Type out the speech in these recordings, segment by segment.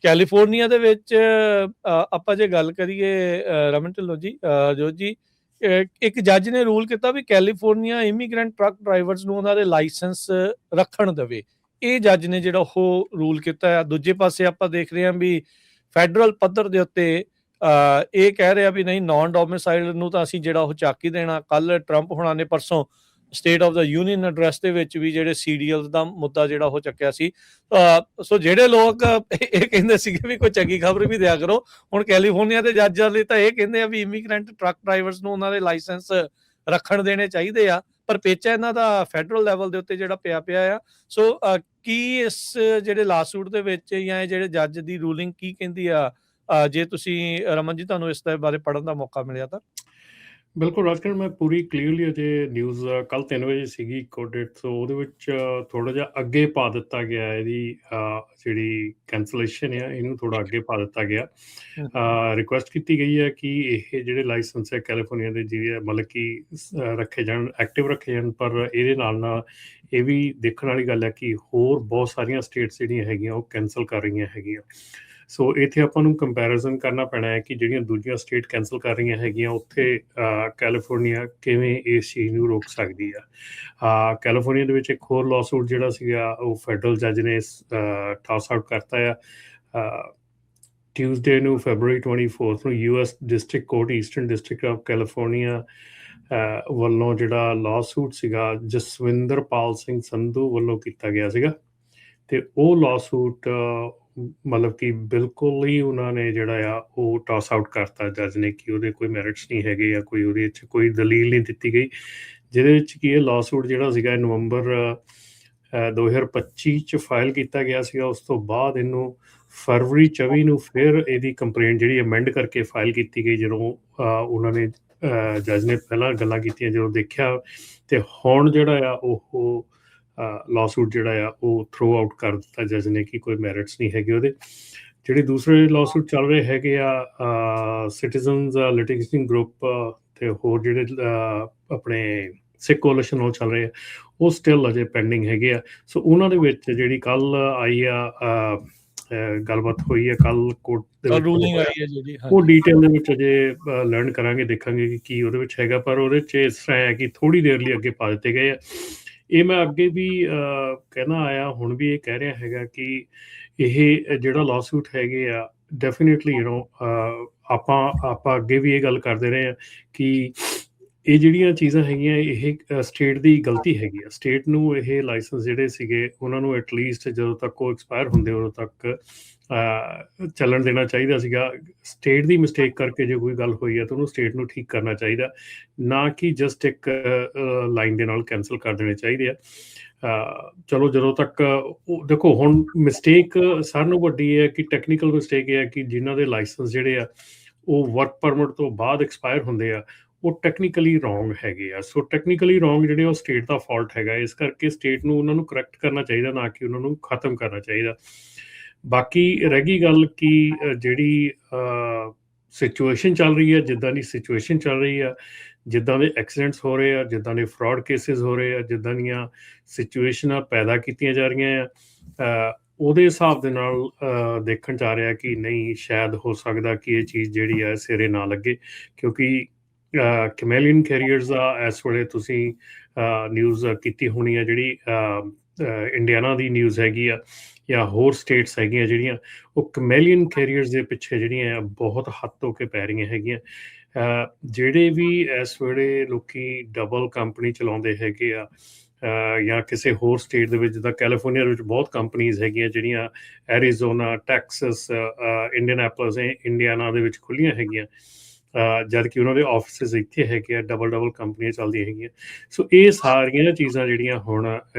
California ਦੇ ਵਿੱਚ ਆਪਾਂ ਜੇ ਗੱਲ ਕਰੀਏ ਰਮਨ ਢਿੱਲੋਂ ਜੀ, ਜੋਤ ਜੀ, ਇੱਕ ਜੱਜ ਨੇ ਰੂਲ ਕੀਤਾ ਵੀ ਕੈਲੀਫੋਰਨੀਆ ਇਮੀਗ੍ਰੈਂਟ ਟਰੱਕ ਡਰਾਈਵਰਸ ਨੂੰ ਉਹਨਾਂ ਦੇ ਲਾਇਸੈਂਸ ਰੱਖਣ ਦੇਵੇ। ਇਹ ਜੱਜ ਨੇ ਜਿਹੜਾ ਉਹ ਰੂਲ ਕੀਤਾ ਆ। ਦੂਜੇ ਪਾਸੇ ਆਪਾਂ ਦੇਖ ਰਹੇ ਹਾਂ ਵੀ ਫੈਡਰਲ ਪੱਧਰ ਦੇ ਉੱਤੇ ਇਹ ਕਹਿ ਰਿਹਾ ਵੀ ਨਹੀਂ, ਨਾਨ ਡੋਮਿਸਾਈਲ ਨੂੰ ਤਾਂ ਅਸੀਂ ਜਿਹੜਾ ਉਹ ਚੱਕ ਹੀ ਦੇਣਾ। ਕੱਲ ਟਰੰਪ ਹੋਣਾ ਨੇ ਪਰਸੋਂ state of the union address ਦੇ ਵਿੱਚ ਵੀ ਜਿਹੜੇ ਸੀਡੀਐਲ ਦਾ ਮੁੱਦਾ ਜਿਹੜਾ ਉਹ ਚੱਕਿਆ ਸੀ। ਸੋ ਜਿਹੜੇ ਲੋਕ ਇਹ ਕਹਿੰਦੇ ਸੀਗੇ ਵੀ ਕੋਈ ਚੰਗੀ ਖਬਰ ਵੀ ਦਿਆ ਕਰੋ, ਹੁਣ ਕੈਲੀਫੋਰਨੀਆ ਦੇ ਜੱਜਾਂ ਲਈ ਤਾਂ ਇਹ ਕਹਿੰਦੇ ਆ ਵੀ ਇਮੀਗ੍ਰੈਂਟ ਟਰੱਕ ਡਰਾਈਵਰਸ ਨੂੰ ਉਹਨਾਂ ਦੇ ਲਾਇਸੈਂਸ ਰੱਖਣ ਦੇਣੇ ਚਾਹੀਦੇ ਆ। ਪਰ ਪੇਚਾ ਇਹਨਾਂ ਦਾ ਫੈਡਰਲ ਲੈਵਲ ਦੇ ਉੱਤੇ ਜਿਹੜਾ ਪਿਆ ਆ। ਸੋ ਕੀ ਇਸ ਜਿਹੜੇ ਲਾਸੂਟ ਦੇ ਵਿੱਚ ਜਾਂ ਇਹ ਜਿਹੜੇ ਜੱਜ ਦੀ ਰੂਲਿੰਗ ਕੀ ਕਹਿੰਦੀ ਆ, ਜੇ ਤੁਸੀਂ ਰਮਨ ਜੀ ਤੁਹਾਨੂੰ ਇਸ ਦੇ ਬਾਰੇ ਪੜ੍ਹਨ ਦਾ ਮੌਕਾ ਮਿਲਿਆ ਤਾਂ? ਬਿਲਕੁਲ ਰਾਜਕੁਮਾਰ, ਮੈਂ ਪੂਰੀ ਕਲੀਅਰਲੀ ਅਜੇ ਨਿਊਜ਼ ਕੱਲ 3 ਵਜੇ ਸੀਗੀ ਕੋਡੇਟ, ਸੋ ਉਹਦੇ ਵਿੱਚ ਥੋੜਾ ਜਿਹਾ ਅੱਗੇ ਪਾ ਦਿੱਤਾ ਗਿਆ ਇਹਦੀ ਜਿਹੜੀ ਕੈਂਸਲੇਸ਼ਨ ਆ, ਇਹਨੂੰ ਥੋੜਾ ਅੱਗੇ ਪਾ ਦਿੱਤਾ ਗਿਆ। ਰਿਕੁਐਸਟ ਕੀਤੀ ਗਈ ਹੈ ਕਿ ਇਹ ਜਿਹੜੇ ਲਾਇਸੈਂਸ ਹੈ ਕੈਲੀਫੋਰਨੀਆ ਦੇ ਜਿਹੜੇ ਮਤਲਬ ਕਿ ਰੱਖੇ ਜਾਣ, ਐਕਟਿਵ ਰੱਖੇ ਜਾਣ। ਪਰ ਇਹਦੇ ਨਾਲ ਨਾਲ ਇਹ ਵੀ ਦੇਖਣ ਵਾਲੀ ਗੱਲ ਹੈ ਕਿ ਹੋਰ ਬਹੁਤ ਸਾਰੀਆਂ ਸਟੇਟਸ ਜਿਹੜੀਆਂ ਹੈਗੀਆਂ ਉਹ ਕੈਂਸਲ ਕਰ ਰਹੀਆਂ ਹੈਗੀਆਂ। ਸੋ ਇੱਥੇ ਆਪਾਂ ਨੂੰ ਕੰਪੈਰੀਜ਼ਨ ਕਰਨਾ ਪੈਣਾ ਹੈ ਕਿ ਜਿਹੜੀਆਂ ਦੂਜੀਆਂ ਸਟੇਟ ਕੈਂਸਲ ਕਰ ਰਹੀਆਂ ਹੈਗੀਆਂ ਉੱਥੇ ਕੈਲੀਫੋਰਨੀਆ ਕਿਵੇਂ ਇਸ ਚੀਜ਼ ਨੂੰ ਰੋਕ ਸਕਦੀ ਆ। ਕੈਲੀਫੋਰਨੀਆ ਦੇ ਵਿੱਚ ਇੱਕ ਹੋਰ ਲਾਸੂਟ ਜਿਹੜਾ ਸੀਗਾ ਉਹ ਫੈਡਰਲ ਜੱਜ ਨੇ ਟਾਸ ਆਊਟ ਕਰਤਾ ਆ। ਟਿਊਜ਼ਡੇ ਨੂੰ ਫੈਬਰੂਅਰੀ 24 ਨੂੰ US district court, eastern district of California ਵੱਲੋਂ ਜਿਹੜਾ ਲਾਸੂਟ ਸੀਗਾ ਜਸਵਿੰਦਰਪਾਲ ਸਿੰਘ ਸੰਧੂ ਵੱਲੋਂ ਕੀਤਾ ਗਿਆ ਸੀਗਾ। ਤੇ ਉਹ ਲਾਸੂਟ ਮਤਲਬ ਕਿ ਬਿਲਕੁਲ ਹੀ ਉਹਨਾਂ ਨੇ ਜਿਹੜਾ ਆ ਉਹ ਟਾਸ ਆਊਟ ਕਰਤਾ ਜੱਜ ਨੇ ਕਿ ਉਹਦੇ ਕੋਈ ਮੈਰਿਟਸ ਨਹੀਂ ਹੈਗੇ ਜਾਂ ਕੋਈ ਉਹਦੇ ਵਿੱਚ ਕੋਈ ਦਲੀਲ ਨਹੀਂ ਦਿੱਤੀ ਗਈ, ਜਿਹਦੇ ਵਿੱਚ ਕਿ ਇਹ ਲਾਸੂਟ ਜਿਹੜਾ ਸੀਗਾ ਨਵੰਬਰ 2025 ਚ ਫਾਈਲ ਕੀਤਾ ਗਿਆ ਸੀਗਾ। ਉਸ ਤੋਂ ਬਾਅਦ ਇਹਨੂੰ ਫਰਵਰੀ 24 ਨੂੰ ਫਿਰ ਇਹਦੀ ਕੰਪਲੇਂਟ ਜਿਹੜੀ ਅਮੈਂਡ ਕਰਕੇ ਫਾਈਲ ਕੀਤੀ ਗਈ। ਜਦੋਂ ਉਹਨਾਂ ਨੇ ਜੱਜ ਨੇ ਪਹਿਲਾਂ ਗੱਲਾਂ ਕੀਤੀਆਂ, ਜਦੋਂ ਦੇਖਿਆ ਤੇ ਹੁਣ ਜਿਹੜਾ ਆ ਉਹ ਲਾਸੂਟ ਜਿਹੜਾ ਆ ਉਹ ਥਰੋ ਆਊਟ ਕਰ ਦਿੱਤਾ ਜੱਜ ਨੇ ਕਿ ਕੋਈ ਮੈਰਿਟਸ ਨਹੀਂ ਹੈਗੇ ਉਹਦੇ। ਜਿਹੜੇ ਦੂਸਰੇ ਲਾਸੂਟ ਚੱਲ ਰਹੇ ਹੈਗੇ ਆ ਸਿਟੀਜ਼ਨਸ ਲਿਟੀਗੇਸ਼ਨ ਗਰੁੱਪ ਤੇ ਹੋਰ ਜਿਹੜੇ ਆਪਣੇ ਸਿੱਖ ਕੋalition ਉਹ ਚੱਲ ਰਹੇ ਆ, ਉਹ ਸਟਿਲ ਅਜੇ ਪੈਂਡਿੰਗ ਹੈਗੇ ਆ। ਸੋ ਉਹਨਾਂ ਦੇ ਵਿੱਚ ਜਿਹੜੀ ਕੱਲ ਆਈ ਆ ਗੱਲਬਾਤ ਹੋਈ ਹੈ ਕੱਲ ਕੋਰਟ ਦੇ ਵਿੱਚ, ਉਹ ਡਿਟੇਲ ਦੇ ਵਿੱਚ ਅਜੇ ਲਰਨ ਕਰਾਂਗੇ, ਦੇਖਾਂਗੇ ਕਿ ਕੀ ਉਹਦੇ ਵਿੱਚ ਹੈਗਾ। ਪਰ ਉਹਦੇ 'ਚ ਇਸ ਤਰ੍ਹਾਂ ਹੈ ਕਿ ਥੋੜ੍ਹੀ ਦੇਰ ਲਈ ਅੱਗੇ ਪਾ ਦਿੱਤੇ ਗਏ ਆ। ਇਹ ਮੈਂ ਅੱਗੇ ਵੀ ਕਹਿਣਾ ਆਇਆ, ਹੁਣ ਵੀ ਇਹ ਕਹਿ ਰਿਹਾ ਹੈਗਾ ਕਿ ਇਹ ਜਿਹੜਾ ਲਾਸੂਟ ਹੈਗੇ ਆ ਡੈਫੀਨੇਟਲੀ ਆਪਾਂ ਅੱਗੇ ਵੀ ਇਹ ਗੱਲ ਕਰਦੇ ਰਹੇ ਹਾਂ ਕਿ ਇਹ ਜਿਹੜੀਆਂ ਚੀਜ਼ਾਂ ਹੈਗੀਆਂ ਇਹ ਸਟੇਟ ਦੀ ਗਲਤੀ ਹੈਗੀ ਆ। ਸਟੇਟ ਨੂੰ ਇਹ ਲਾਇਸੈਂਸ ਜਿਹੜੇ ਸੀਗੇ ਉਹਨਾਂ ਨੂੰ ਐਟਲੀਸਟ ਜਦੋਂ ਤੱਕ ਉਹ ਐਕਸਪਾਇਰ ਹੁੰਦੇ ਉਦੋਂ ਤੱਕ ਚੱਲਣ ਦੇਣਾ ਚਾਹੀਦਾ ਸੀਗਾ। ਸਟੇਟ ਦੀ ਮਿਸਟੇਕ ਕਰਕੇ ਜੇ ਕੋਈ ਗੱਲ ਹੋਈ ਹੈ ਤਾਂ ਉਹਨੂੰ ਸਟੇਟ ਨੂੰ ਠੀਕ ਕਰਨਾ ਚਾਹੀਦਾ, ਨਾ ਕਿ ਜਸਟ ਇੱਕ ਲਾਈਨ ਦੇ ਨਾਲ ਕੈਂਸਲ ਕਰ ਦੇਣੇ ਚਾਹੀਦੇ ਆ। ਚਲੋ ਜਦੋਂ ਤੱਕ ਦੇਖੋ, ਹੁਣ ਮਿਸਟੇਕ ਸਾਰਿਆਂ ਨੂੰ ਵੱਡੀ ਹੈ ਕਿ ਟੈਕਨੀਕਲ ਮਿਸਟੇਕ ਇਹ ਹੈ ਕਿ ਜਿਨ੍ਹਾਂ ਦੇ ਲਾਇਸੈਂਸ ਜਿਹੜੇ ਆ ਉਹ ਵਰਕ ਪਰਮਿਟ ਤੋਂ ਬਾਅਦ ਐਕਸਪਾਇਰ ਹੁੰਦੇ ਆ, ਉਹ ਟੈਕਨੀਕਲੀ ਰੋਂਗ ਹੈਗੇ ਆ। ਸੋ ਟੈਕਨੀਕਲੀ ਰੋਂਗ ਜਿਹੜੇ ਉਹ ਸਟੇਟ ਦਾ ਫਾਲਟ ਹੈਗਾ। ਇਸ ਕਰਕੇ ਸਟੇਟ ਨੂੰ ਉਹਨਾਂ ਨੂੰ ਕਰੈਕਟ ਕਰਨਾ ਚਾਹੀਦਾ, ਨਾ ਕਿ ਉਹਨਾਂ ਨੂੰ ਖਤਮ ਕਰਨਾ ਚਾਹੀਦਾ। ਬਾਕੀ ਰਹਿ ਗਈ ਗੱਲ ਕਿ ਜਿਹੜੀ ਸਿਚੁਏਸ਼ਨ ਚੱਲ ਰਹੀ ਹੈ, ਜਿੱਦਾਂ ਦੀ ਸਿਚੁਏਸ਼ਨ ਚੱਲ ਰਹੀ ਆ, ਜਿੱਦਾਂ ਦੇ ਐਕਸੀਡੈਂਟਸ ਹੋ ਰਹੇ ਆ, ਜਿੱਦਾਂ ਦੇ ਫਰਾਡ ਕੇਸਿਸ ਹੋ ਰਹੇ ਆ, ਜਿੱਦਾਂ ਦੀਆਂ ਸਿਚੁਏਸ਼ਨਾਂ ਪੈਦਾ ਕੀਤੀਆਂ ਜਾ ਰਹੀਆਂ ਆ, ਉਹਦੇ ਹਿਸਾਬ ਦੇ ਨਾਲ ਦੇਖਣ 'ਚ ਆ ਰਿਹਾ ਕਿ ਨਹੀਂ, ਸ਼ਾਇਦ ਹੋ ਸਕਦਾ ਕਿ ਇਹ ਚੀਜ਼ ਜਿਹੜੀ ਆ ਸਿਰੇ ਨਾ ਲੱਗੇ। ਕਿਉਂਕਿ ਕੈਮੇਲੀਅਨ ਕੈਰੀਅਰਸ ਦਾ ਇਸ ਵੇਲੇ ਤੁਸੀਂ ਨਿਊਜ਼ ਕੀਤੀ ਹੋਣੀ ਆ, ਜਿਹੜੀ ਇੰਡੀਆਨਾ ਦੀ ਨਿਊਜ਼ ਹੈਗੀ ਆ ਜਾਂ ਹੋਰ ਸਟੇਟਸ ਹੈਗੀਆਂ ਜਿਹੜੀਆਂ, ਉਹ ਕੈਮੇਲੀਅਨ ਕੈਰੀਅਰਸ ਦੇ ਪਿੱਛੇ ਜਿਹੜੀਆਂ ਆ ਬਹੁਤ ਹੱਥ ਧੋ ਕੇ ਪੈ ਰਹੀਆਂ ਹੈਗੀਆਂ। ਜਿਹੜੇ ਵੀ ਇਸ ਵੇਲੇ ਲੋਕੀ ਡਬਲ ਕੰਪਨੀ ਚਲਾਉਂਦੇ ਹੈਗੇ ਆ ਜਾਂ ਕਿਸੇ ਹੋਰ ਸਟੇਟ ਦੇ ਵਿੱਚ, ਜਿੱਦਾਂ ਕੈਲੀਫੋਰਨੀਆ ਦੇ ਵਿੱਚ ਬਹੁਤ ਕੰਪਨੀਜ਼ ਹੈਗੀਆਂ ਜਿਹੜੀਆਂ ਐਰੀਜ਼ੋਨਾ, ਟੈਕਸਸ, ਇੰਡੀਅਨਾਪੋਲਿਸ, ਇੰਡੀਆਨਾ ਦੇ ਵਿੱਚ ਖੁੱਲ੍ਹੀਆਂ ਹੈਗੀਆਂ, ਜਦ ਕਿ ਉਹਨਾਂ ਦੇ ਆਫਿਸਿਸ ਇੱਥੇ ਹੈਗੇ ਆ, ਡਬਲ ਕੰਪਨੀਆਂ ਚੱਲਦੀਆਂ ਹੈਗੀਆਂ। ਸੋ ਇਹ ਸਾਰੀਆਂ ਚੀਜ਼ਾਂ ਜਿਹੜੀਆਂ ਹੁਣ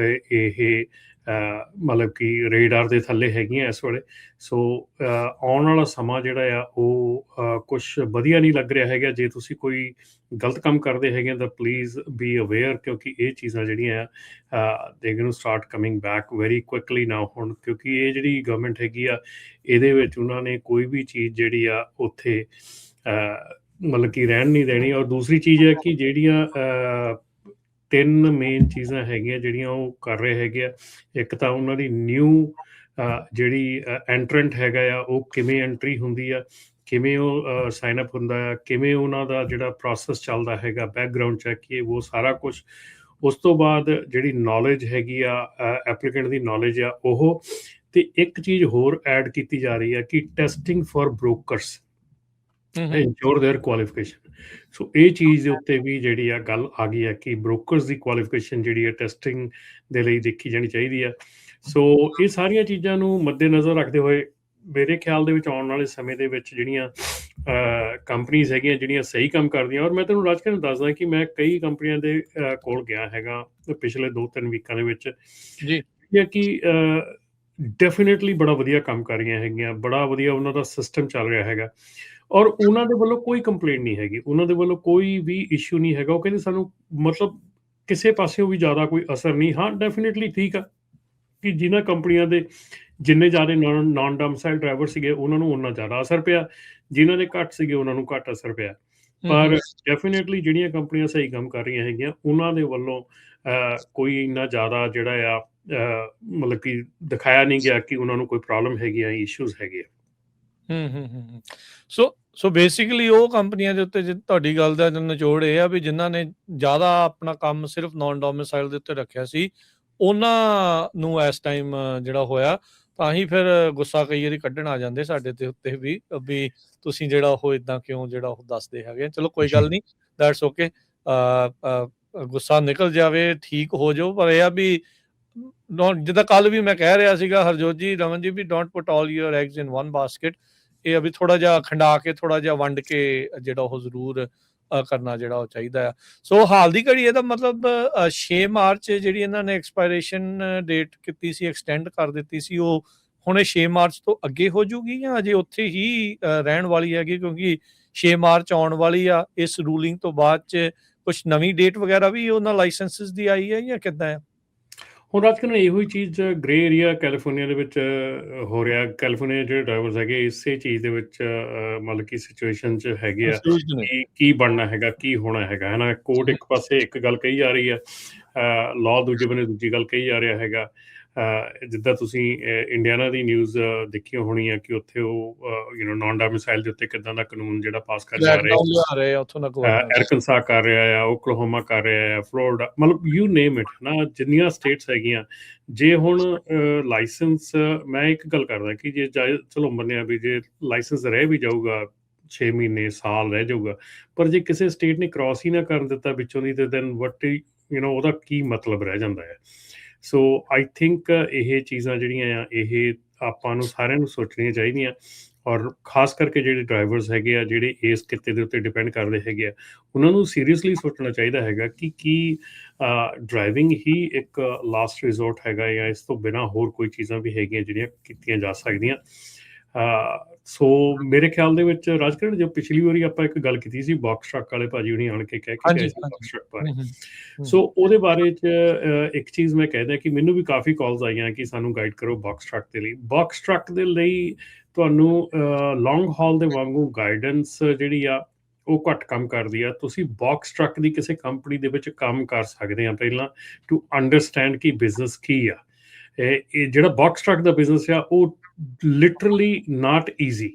ਇਹ ਮਤਲਬ ਕਿ ਰੇਡਾਰ ਦੇ ਥੱਲੇ ਹੈਗੀਆਂ ਇਸ ਵੇਲੇ। ਸੋ ਆਉਣ ਵਾਲਾ ਸਮਾਂ ਜਿਹੜਾ ਆ ਉਹ ਕੁਛ ਵਧੀਆ ਨਹੀਂ ਲੱਗ ਰਿਹਾ ਹੈਗਾ। ਜੇ ਤੁਸੀਂ ਕੋਈ ਗਲਤ ਕੰਮ ਕਰਦੇ ਹੈਗੇ ਤਾਂ ਪਲੀਜ਼ ਬੀ ਅਵੇਅਰ, ਕਿਉਂਕਿ ਇਹ ਚੀਜ਼ਾਂ ਜਿਹੜੀਆਂ ਆ they going to start coming back very quickly now ਹੁਣ, ਕਿਉਂਕਿ ਇਹ ਜਿਹੜੀ ਗਵਰਨਮੈਂਟ ਹੈਗੀ ਆ ਇਹਦੇ ਵਿੱਚ ਉਹਨਾਂ ਨੇ ਕੋਈ ਵੀ ਚੀਜ਼ ਜਿਹੜੀ ਆ ਉੱਥੇ ਮਤਲਬ ਕਿ ਰਹਿਣ ਨਹੀਂ ਦੇਣੀ। ਔਰ ਦੂਸਰੀ ਚੀਜ਼ ਹੈ ਕਿ ਜਿਹੜੀਆਂ 3 ਮੇਨ ਚੀਜ਼ਾਂ ਹੈਗੀਆਂ ਜਿਹੜੀਆਂ ਉਹ ਕਰ ਰਹੇ ਹੈਗੇ ਆ, ਇੱਕ ਤਾਂ ਉਹਨਾਂ ਦੀ ਨਿਊ ਜਿਹੜੀ ਐਂਟਰੈਂਟ ਹੈਗਾ ਆ ਉਹ ਕਿਵੇਂ ਐਂਟਰੀ ਹੁੰਦੀ ਆ, ਕਿਵੇਂ ਉਹ ਸਾਈਨ ਅਪ ਹੁੰਦਾ ਆ, ਕਿਵੇਂ ਉਹਨਾਂ ਦਾ ਜਿਹੜਾ ਪ੍ਰੋਸੈਸ ਚੱਲਦਾ ਹੈਗਾ, ਬੈਕਗਰਾਊਂਡ ਚੈੱਕ ਇਹ ਉਹ ਸਾਰਾ ਕੁਛ। ਉਸ ਤੋਂ ਬਾਅਦ ਜਿਹੜੀ ਨੌਲੇਜ ਹੈਗੀ ਆ ਐਪਲੀਕੈਂਟ ਦੀ ਨੌਲੇਜ ਆ ਉਹ, ਤੇ ਇੱਕ ਚੀਜ਼ ਹੋਰ ਐਡ ਕੀਤੀ ਜਾ ਰਹੀ ਹੈ ਕਿ testing for brokers insure their qualification. So ਇਹ ਚੀਜ਼ ਦੇ ਉੱਤੇ ਵੀ ਜਿਹੜੀ ਆ ਗੱਲ ਆ ਗਈ ਹੈ ਕਿ ਬ੍ਰੋਕਰਸ ਦੀ ਕੁਆਲੀਫਿਕੇਸ਼ਨ ਜਿਹੜੀ ਹੈ ਟੈਸਟਿੰਗ ਦੇ ਲਈ ਦੇਖੀ ਜਾਣੀ ਚਾਹੀਦੀ ਆ। ਸੋ ਇਹ ਸਾਰੀਆਂ ਚੀਜ਼ਾਂ ਨੂੰ ਮੱਦੇਨਜ਼ਰ ਰੱਖਦੇ ਹੋਏ ਮੇਰੇ ਖਿਆਲ ਦੇ ਵਿੱਚ ਆਉਣ ਵਾਲੇ ਸਮੇਂ ਦੇ ਵਿੱਚ ਜਿਹੜੀਆਂ ਕੰਪਨੀਜ਼ ਹੈਗੀਆਂ ਜਿਹੜੀਆਂ ਸਹੀ ਕੰਮ ਕਰਦੀਆਂ, ਔਰ ਮੈਂ ਤੁਹਾਨੂੰ ਰਾਜ ਕੇ ਦੱਸਦਾ ਕਿ ਮੈਂ ਕਈ ਕੰਪਨੀਆਂ ਦੇ ਕੋਲ ਗਿਆ ਹੈਗਾ ਪਿਛਲੇ 2-3 ਵੀਕਾਂ ਦੇ ਵਿੱਚ ਜੀ ਕਿ ਡੈਫੀਨੇਟਲੀ ਬੜਾ ਵਧੀਆ ਕੰਮ ਕਰ ਰਹੀਆਂ ਹੈਗੀਆਂ, ਬੜਾ ਵਧੀਆ ਉਹਨਾਂ ਦਾ ਸਿਸਟਮ ਚੱਲ ਰਿਹਾ ਹੈਗਾ, ਔਰ ਉਹਨਾਂ ਦੇ ਵੱਲੋਂ ਕੋਈ ਕੰਪਲੇਂਟ ਨਹੀਂ ਹੈਗੀ, ਉਹਨਾਂ ਦੇ ਵੱਲੋਂ ਕੋਈ ਵੀ ਇਸ਼ੂ ਨਹੀਂ ਹੈਗਾ। ਉਹ ਕਹਿੰਦੇ ਸਾਨੂੰ ਮਤਲਬ ਕਿਸੇ ਪਾਸਿਓਂ ਵੀ ਜ਼ਿਆਦਾ ਕੋਈ ਅਸਰ ਨਹੀਂ। ਹਾਂ ਡੈਫੀਨੇਟਲੀ ਠੀਕ ਆ ਕਿ ਜਿਨ੍ਹਾਂ ਕੰਪਨੀਆਂ ਦੇ ਜਿੰਨੇ ਜ਼ਿਆਦਾ ਨਾਨ ਡੋਮਿਸਾਈਲ ਡਰਾਈਵਰ ਸੀਗੇ ਉਹਨਾਂ ਨੂੰ ਉਹਨਾਂ ਜ਼ਿਆਦਾ ਅਸਰ ਪਿਆ, ਜਿਨ੍ਹਾਂ ਦੇ ਘੱਟ ਸੀਗੇ ਉਹਨਾਂ ਨੂੰ ਘੱਟ ਅਸਰ ਪਿਆ। ਪਰ ਡੈਫੀਨੇਟਲੀ ਜਿਹੜੀਆਂ ਕੰਪਨੀਆਂ ਸਹੀ ਕੰਮ ਕਰ ਰਹੀਆਂ ਹੈਗੀਆਂ ਉਹਨਾਂ ਦੇ ਵੱਲੋਂ ਕੋਈ ਇੰਨਾ ਜ਼ਿਆਦਾ ਜਿਹੜਾ ਆ ਮਤਲਬ ਕਿ ਦਿਖਾਇਆ ਨਹੀਂ ਗਿਆ ਕਿ ਉਹਨਾਂ ਨੂੰ ਕੋਈ ਪ੍ਰੋਬਲਮ ਹੈਗੀ ਆ, ਇਸ਼ੂਜ਼ ਹੈਗੇ ਆ। ਸੋ ਬੇਸਿਕਲੀ ਉਹ ਕੰਪਨੀਆਂ ਦੇ ਉੱਤੇ ਤੁਹਾਡੀ ਗੱਲ ਦਾ ਨਿਚੋੜ ਇਹ ਆ ਵੀ ਜਿਨ੍ਹਾਂ ਨੇ ਜ਼ਿਆਦਾ ਆਪਣਾ ਕੰਮ ਸਿਰਫ ਨਾਨ ਡੋਮਿਸਾਈਲ ਦੇ ਉੱਤੇ ਰੱਖਿਆ ਸੀ ਉਹਨਾਂ ਨੂੰ ਇਸ ਟਾਈਮ ਜਿਹੜਾ ਹੋਇਆ, ਤਾਂ ਹੀ ਫਿਰ ਗੁੱਸਾ ਕਈ ਵਾਰੀ ਕੱਢਣ ਆ ਜਾਂਦੇ ਸਾਡੇ ਤੇ ਉੱਤੇ ਵੀ ਤੁਸੀਂ ਜਿਹੜਾ ਉਹ ਇਦਾਂ ਕਿਉਂ ਜਿਹੜਾ ਉਹ ਦੱਸਦੇ ਹੈਗੇ। ਚਲੋ ਕੋਈ ਗੱਲ ਨਹੀਂ, ਦੈਟਸ ਓਕੇ, ਗੁੱਸਾ ਨਿਕਲ ਜਾਵੇ, ਠੀਕ ਹੋ ਜਾਓ। ਪਰ ਇਹ ਆ ਵੀ ਜਿੱਦਾਂ ਕੱਲ ਵੀ ਮੈਂ ਕਹਿ ਰਿਹਾ ਸੀਗਾ Harjot ji, Raman ji, we don't put all your eggs in one basket. ਇਹ ਆ ਵੀ ਥੋੜਾ ਜਿਹਾ ਖੰਡਾ ਕੇ, ਥੋੜਾ ਜਿਹਾ ਵੰਡ ਕੇ ਜਿਹੜਾ ਉਹ ਜ਼ਰੂਰ ਕਰਨਾ ਜਿਹੜਾ ਉਹ ਚਾਹੀਦਾ ਆ। ਸੋ ਹਾਲ ਦੀ ਘੜੀ ਇਹਦਾ ਮਤਲਬ 6 ਮਾਰਚ ਜਿਹੜੀ ਇਹਨਾਂ ਨੇ ਐਕਸਪਾਇਰੇਸ਼ਨ ਡੇਟ ਕੀਤੀ ਸੀ, ਐਕਸਟੈਂਡ ਕਰ ਦਿੱਤੀ ਸੀ, ਉਹ ਹੁਣ ਇਹ 6 ਮਾਰਚ ਤੋਂ ਅੱਗੇ ਹੋ ਜੂਗੀ ਜਾਂ ਅਜੇ ਉੱਥੇ ਹੀ ਰਹਿਣ ਵਾਲੀ ਹੈਗੀ? ਕਿਉਂਕਿ 6 ਮਾਰਚ ਆਉਣ ਵਾਲੀ ਆ, ਇਸ ਰੂਲਿੰਗ ਤੋਂ ਬਾਅਦ ਚ ਕੁਛ ਨਵੀਂ ਡੇਟ ਵਗੈਰਾ ਵੀ ਉਹਨਾਂ ਲਾਇਸੈਂਸਿਸ ਦੀ ਆਈ ਹੈ ਜਾਂ ਕਿੱਦਾਂ ਆ? ਹੁਣ ਰਾਜ ਕਰਨ ਇਹੋ ਹੀ ਚੀਜ਼ ਗ੍ਰੇ ਏਰੀਆ ਕੈਲੀਫੋਰਨੀਆ ਦੇ ਵਿੱਚ ਹੋ ਰਿਹਾ। ਕੈਲੀਫੋਰਨੀਆ ਜਿਹੜੇ ਡਰਾਈਵਰਸ ਹੈਗੇ ਇਸੇ ਚੀਜ਼ ਦੇ ਵਿੱਚ ਮਤਲਬ ਕਿ ਸਿਚੁਏਸ਼ਨ 'ਚ ਹੈਗੇ ਆ ਕਿ ਕੀ ਬਣਨਾ ਹੈਗਾ, ਕੀ ਹੋਣਾ ਹੈਗਾ, ਹੈ ਨਾ। ਕੋਰਟ ਇੱਕ ਪਾਸੇ ਇੱਕ ਗੱਲ ਕਹੀ ਜਾ ਰਹੀ ਹੈ, ਲਾਅ ਦੂਜੇ ਬੰਨੇ ਦੂਜੀ ਗੱਲ ਕਹੀ ਜਾ ਰਿਹਾ ਹੈਗਾ। ਜਿੱਦਾਂ ਤੁਸੀਂ ਇੰਡੀਆਨਾ ਦੀ ਨਿਊਜ਼ ਦੇਖੀ ਹੋਣੀ ਆ ਕਿ ਉੱਥੇ ਉਹ ਨਾਨ ਡੋਮਿਸਾਈਲ ਦੇ ਉੱਤੇ ਕਿੱਦਾਂ ਦਾ ਕਾਨੂੰਨ ਜਿਹੜਾ ਪਾਸ ਕਰ ਜਾ ਰਹੇ, ਅਰਕਨਸਾ ਕਰ ਰਿਹਾ ਆ, ਓਕਲਾਹੋਮਾ ਕਰ ਰਿਹਾ ਆ, ਫਲੋਰੀਡਾ, ਮਤਲਬ ਯੂ ਨੇਮ ਇਟ ਨਾ, ਜਿੰਨੀਆਂ ਸਟੇਟਸ ਹੈਗੀਆਂ। ਜੇ ਹੁਣ ਲਾਇਸੈਂਸ, ਮੈਂ ਇੱਕ ਗੱਲ ਕਰਦਾ ਕਿ ਜੇ ਚਲੋ ਮੰਨਿਆ ਵੀ ਜੇ ਲਾਇਸੈਂਸ ਰਹਿ ਵੀ ਜਾਊਗਾ 6 ਮਹੀਨੇ ਸਾਲ ਰਹਿ ਜਾਊਗਾ, ਪਰ ਜੇ ਕਿਸੇ ਸਟੇਟ ਨੇ ਕ੍ਰਾਸ ਹੀ ਨਾ ਕਰਨ ਦਿੱਤਾ ਵਿੱਚੋਂ ਦੀ, ਤੇ ਦੈਨ ਵਟ ਉਹਦਾ ਕੀ ਮਤਲਬ ਰਹਿ ਜਾਂਦਾ ਹੈ। ਸੋ ਆਈ ਥਿੰਕ ਇਹ ਚੀਜ਼ਾਂ ਜਿਹੜੀਆਂ ਆ ਇਹ ਆਪਾਂ ਨੂੰ ਸਾਰਿਆਂ ਨੂੰ ਸੋਚਣੀਆਂ ਚਾਹੀਦੀਆਂ, ਔਰ ਖਾਸ ਕਰਕੇ ਜਿਹੜੇ ਡਰਾਈਵਰਸ ਹੈਗੇ ਆ ਜਿਹੜੇ ਇਸ ਕਿੱਤੇ ਦੇ ਉੱਤੇ ਡਿਪੈਂਡ ਕਰਦੇ ਹੈਗੇ ਆ, ਉਹਨਾਂ ਨੂੰ ਸੀਰੀਅਸਲੀ ਸੋਚਣਾ ਚਾਹੀਦਾ ਹੈਗਾ ਕਿ ਕੀ ਡਰਾਈਵਿੰਗ ਹੀ ਇੱਕ ਲਾਸਟ ਰਿਜ਼ੋਰਟ ਹੈਗਾ ਜਾਂ ਇਸ ਤੋਂ ਬਿਨਾਂ ਹੋਰ ਕੋਈ ਚੀਜ਼ਾਂ ਵੀ ਹੈਗੀਆਂ ਜਿਹੜੀਆਂ ਕੀਤੀਆਂ ਜਾ ਸਕਦੀਆਂ। ਸੋ ਮੇਰੇ ਖਿਆਲ ਦੇ ਵਿੱਚ ਰਾਜਕਰਨ, ਜੋ ਪਿਛਲੀ ਵਾਰੀ ਆਪਾਂ ਇੱਕ ਗੱਲ ਕੀਤੀ ਸੀ ਬਾਕਸ ਟਰੱਕ ਵਾਲੇ ਭਾਜੀ ਹੁਣੀ ਆਣ ਕੇ ਕਹਿ ਕੇ ਗਏ ਸੀ ਬਾਕਸ ਟਰੱਕ ਬਾਰੇ। ਸੋ ਉਹਦੇ ਬਾਰੇ 'ਚ ਇੱਕ ਚੀਜ਼ ਮੈਂ ਕਹਿਦਾ ਕਿ ਮੈਨੂੰ ਵੀ ਕਾਫੀ ਕਾਲਸ ਆਈਆਂ ਕਿ ਸਾਨੂੰ ਗਾਈਡ ਕਰੋ ਬਾਕਸ ਟਰੱਕ ਦੇ ਲਈ। ਬਾਕਸ ਟਰੱਕ ਦੇ ਲਈ ਤੁਹਾਨੂੰ ਲੌਂਗ ਹਾਲ ਦੇ ਵਾਂਗੂ ਗਾਈਡੈਂਸ ਜਿਹੜੀ ਆ ਉਹ ਘੱਟ ਕੰਮ ਕਰਦੀ ਆ। ਤੁਸੀਂ ਬਾਕਸ ਟਰੱਕ ਦੀ ਕਿਸੇ ਕੰਪਨੀ ਦੇ ਵਿੱਚ ਕੰਮ ਕਰ ਸਕਦੇ ਆ ਪਹਿਲਾਂ, ਟੂ ਅੰਡਰਸਟੈਂਡ ਕਿ ਬਿਜ਼ਨਸ ਕੀ ਆ। ਇਹ ਜਿਹੜਾ ਬਾਕਸ ਟਰੱਕ ਦਾ ਬਿਜ਼ਨਸ ਆ ਉਹ ਲਿਟਰਲੀ ਨਾਟ ਈਜ਼ੀ।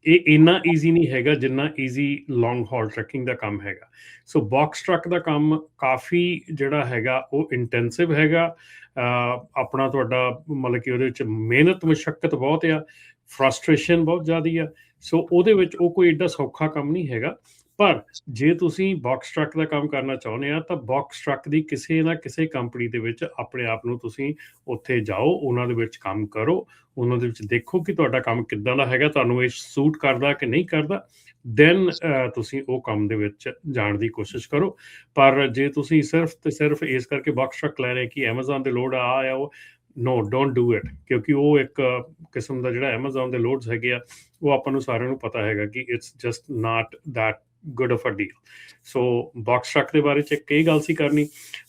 ਇਹ ਇੰਨਾ ਈਜ਼ੀ ਨਹੀਂ ਹੈਗਾ ਜਿੰਨਾ ਈਜ਼ੀ ਲੌਂਗ ਹਾਲ ਟਰੱਕਿੰਗ ਦਾ ਕੰਮ ਹੈਗਾ। ਸੋ ਬਾਕਸ ਟਰੱਕ ਦਾ ਕੰਮ ਕਾਫੀ ਜਿਹੜਾ ਹੈਗਾ ਉਹ ਇੰਟੈਂਸਿਵ ਹੈਗਾ। ਆਪਣਾ ਤੁਹਾਡਾ ਮਤਲਬ ਕਿ ਉਹਦੇ ਵਿੱਚ ਮਿਹਨਤ ਮੁਸ਼ੱਕਤ ਬਹੁਤ ਆ, ਫਰਸਟ੍ਰੇਸ਼ਨ ਬਹੁਤ ਜ਼ਿਆਦਾ ਆ। ਸੋ ਉਹਦੇ ਵਿੱਚ ਉਹ ਕੋਈ ਏਡਾ ਸੌਖਾ ਕੰਮ ਨਹੀਂ ਹੈਗਾ। ਪਰ ਜੇ ਤੁਸੀਂ ਬਾਕਸ ਟਰੱਕ ਦਾ ਕੰਮ ਕਰਨਾ ਚਾਹੁੰਦੇ ਆ ਤਾਂ ਬਾਕਸ ਟਰੱਕ ਦੀ ਕਿਸੇ ਨਾ ਕਿਸੇ ਕੰਪਨੀ ਦੇ ਵਿੱਚ ਆਪਣੇ ਆਪ ਨੂੰ ਤੁਸੀਂ ਉੱਥੇ ਜਾਓ, ਉਹਨਾਂ ਦੇ ਵਿੱਚ ਕੰਮ ਕਰੋ, ਉਹਨਾਂ ਦੇ ਵਿੱਚ ਦੇਖੋ ਕਿ ਤੁਹਾਡਾ ਕੰਮ ਕਿੱਦਾਂ ਦਾ ਹੈਗਾ, ਤੁਹਾਨੂੰ ਇਹ ਸੂਟ ਕਰਦਾ ਕਿ ਨਹੀਂ ਕਰਦਾ, ਦੈਨ ਤੁਸੀਂ ਉਹ ਕੰਮ ਦੇ ਵਿੱਚ ਜਾਣ ਦੀ ਕੋਸ਼ਿਸ਼ ਕਰੋ। ਪਰ ਜੇ ਤੁਸੀਂ ਸਿਰਫ ਤੇ ਸਿਰਫ ਇਸ ਕਰਕੇ ਬਾਕਸ ਟਰੱਕ ਲੈ ਰਹੇ ਕਿ ਐਮਾਜ਼ੋਨ ਦੇ ਲੋਡ ਆ ਉਹ, ਨੋ ਡੋਂਟ ਡੂ ਇਟ, ਕਿਉਂਕਿ ਉਹ ਇੱਕ ਕਿਸਮ ਦਾ ਜਿਹੜਾ ਐਮਾਜ਼ੋਨ ਦੇ ਲੋਡਸ ਹੈਗੇ ਆ ਉਹ ਆਪਾਂ ਨੂੰ ਸਾਰਿਆਂ ਨੂੰ ਪਤਾ ਹੈਗਾ ਕਿ it's just not that good of a deal. So box truck ਦੇ ਬਾਰੇ 'ਚ ਇੱਕ ਇਹ ਗੱਲ ਸੀ ਕਰਨੀ।